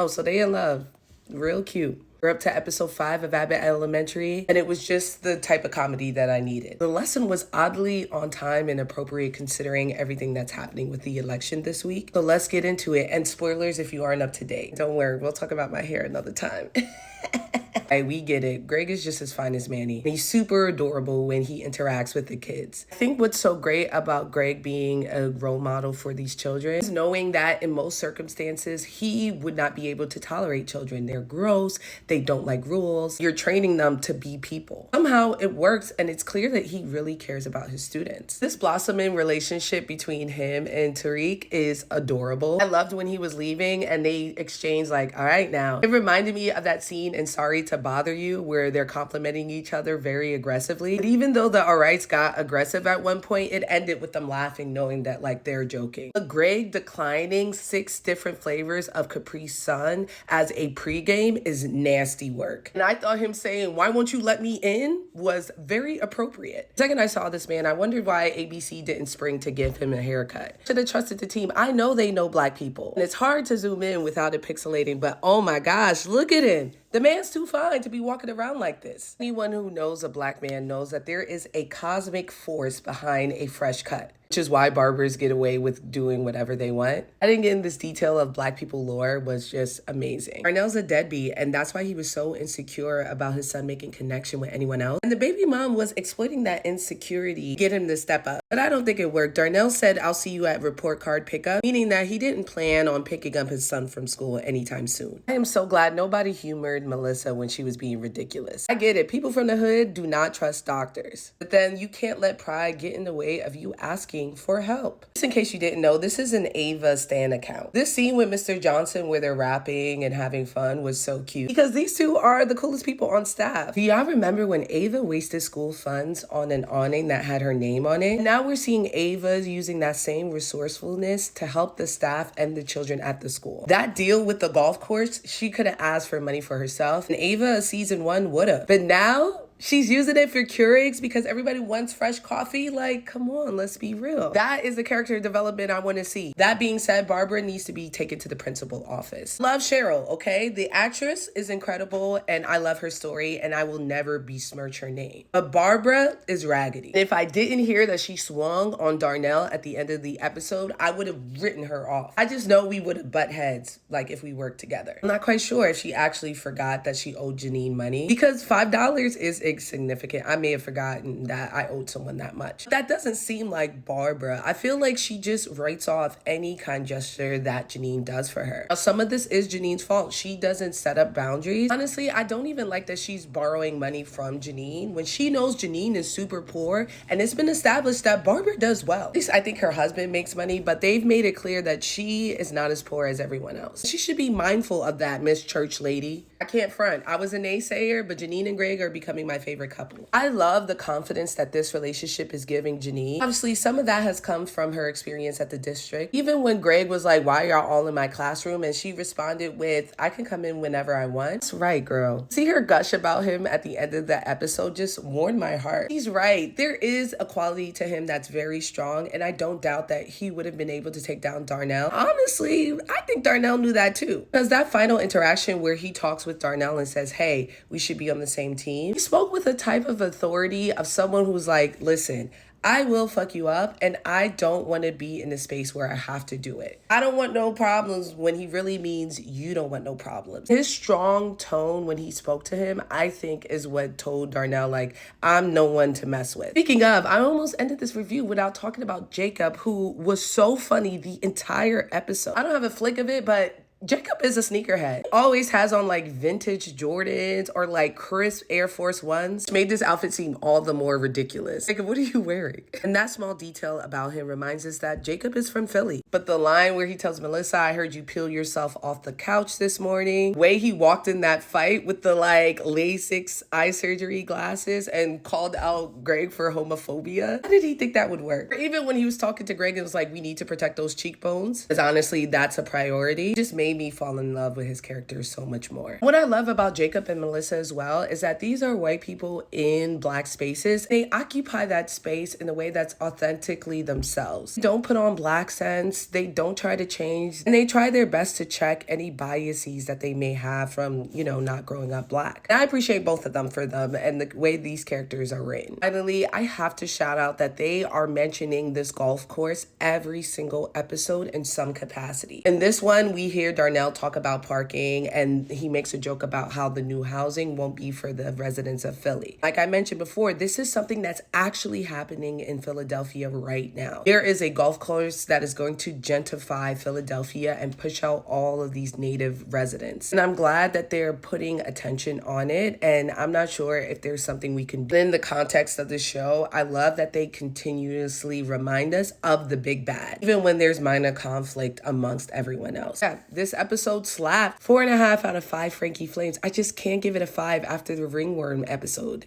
Oh, so they in love. Real cute. We're up to episode 5 of Abbott Elementary, and it was just the type of comedy that I needed. The lesson was oddly on time and appropriate considering everything that's happening with the election this week. So let's get into it. And spoilers if you aren't up to date. Don't worry, we'll talk about my hair another time. Hey, we get it. Greg is just as fine as Manny. He's super adorable when he interacts with the kids. I think what's so great about Greg being a role model for these children is knowing that in most circumstances, he would not be able to tolerate children. They're gross. They don't like rules. You're training them to be people. Somehow it works, and it's clear that he really cares about his students. This blossoming relationship between him and Tariq is adorable. I loved when he was leaving and they exchanged like, all right now. It reminded me of that scene in Sorry to Bother You where they're complimenting each other very aggressively. But even though the alrights got aggressive at one point, it ended with them laughing, knowing that like they're joking. But Greg declining 6 different flavors of Capri Sun as a pregame is nasty work. And I thought him saying, "Why won't you let me in?" was very appropriate. The second I saw this man, I wondered why ABC didn't spring to give him a haircut. Should have trusted the team. I know they know black people. And it's hard to zoom in without it pixelating, but oh my gosh, look at him. The man's too fine to be walking around like this. Anyone who knows a black man knows that there is a cosmic force behind a fresh cut, which is why barbers get away with doing whatever they want. Adding in this detail of black people lore was just amazing. Darnell's a deadbeat, and that's why he was so insecure about his son making connection with anyone else. And the baby mom was exploiting that insecurity to get him to step up. But I don't think it worked. Darnell said, "I'll see you at report card pickup," meaning that he didn't plan on picking up his son from school anytime soon. I am so glad nobody humored Melissa when she was being ridiculous. I get it. People from the hood do not trust doctors. But then you can't let pride get in the way of you asking for help. Just in case you didn't know, this is an Ava Stan account. This scene with Mr. Johnson where they're rapping and having fun was so cute because these two are the coolest people on staff. Do y'all remember when Ava wasted school funds on an awning that had her name on it? Now we're seeing Ava using that same resourcefulness to help the staff and the children at the school. That deal with the golf course, she could have asked for money for herself, and Ava season 1 would have. But now she's using it for Keurigs because everybody wants fresh coffee. Like, come on, let's be real. That is the character development I want to see. That being said, Barbara needs to be taken to the principal office. Love Cheryl, okay? The actress is incredible and I love her story and I will never besmirch her name. But Barbara is raggedy. If I didn't hear that she swung on Darnell at the end of the episode, I would have written her off. I just know we would have butt heads like if we worked together. I'm not quite sure if she actually forgot that she owed Janine money because $5 is insignificant. I may have forgotten that I owed someone that much. That doesn't seem like Barbara. I feel like she just writes off any kind gesture that Janine does for her. Now, some of this is Janine's fault. She doesn't set up boundaries. Honestly, I don't even like that she's borrowing money from Janine when she knows Janine is super poor and it's been established that Barbara does well. At least I think her husband makes money, but they've made it clear that she is not as poor as everyone else. She should be mindful of that, Miss Church Lady. I can't front. I was a naysayer, but Janine and Greg are becoming my favorite couple. I love the confidence that this relationship is giving Janine. Obviously, some of that has come from her experience at the district. Even when Greg was like, "Why are y'all all in my classroom?" and she responded with, "I can come in whenever I want." That's right, girl. See her gush about him at the end of the episode just warmed my heart. He's right. There is a quality to him that's very strong, and I don't doubt that he would have been able to take down Darnell. Honestly, I think Darnell knew that too. Because that final interaction where he talks with Darnell and says, "Hey, we should be on the same team," he spoke with a type of authority of someone who's like, "Listen, I will fuck you up and I don't want to be in a space where I have to do it. I don't want no problems," when he really means you don't want no problems. His strong tone when he spoke to him, I think is what told Darnell, like, I'm no one to mess with. Speaking of, I almost ended this review without talking about Jacob, who was so funny the entire episode. I don't have a flick of it, but Jacob is a sneakerhead. Always has on like vintage Jordans or like crisp Air Force Ones. Which made this outfit seem all the more ridiculous. Jacob, what are you wearing? And that small detail about him reminds us that Jacob is from Philly. But the line where he tells Melissa, "I heard you peel yourself off the couch this morning." The way he walked in that fight with the like LASIK eye surgery glasses and called out Greg for homophobia. How did he think that would work? Or even when he was talking to Greg and was like, "We need to protect those cheekbones." Because honestly, that's a priority. Just made made me fall in love with his character so much more. What I love about Jacob and Melissa as well is that these are white people in Black spaces. They occupy that space in a way that's authentically themselves. They don't put on Black sense, they don't try to change, and they try their best to check any biases that they may have from, not growing up Black. And I appreciate both of them for them and the way these characters are written. Finally, I have to shout out that they are mentioning this golf course every single episode in some capacity. In this one, we hear Darnell talk about parking, and he makes a joke about how the new housing won't be for the residents of Philly. Like I mentioned before, this is something that's actually happening in Philadelphia right now. There is a golf course that is going to gentrify Philadelphia and push out all of these native residents. And I'm glad that they're putting attention on it, and I'm not sure if there's something we can do. In the context of the show, I love that they continuously remind us of the big bad, even when there's minor conflict amongst everyone else. Yeah, this episode slapped. 4.5 out of 5 Frankie Flames. I just can't give it a 5 after the ringworm episode.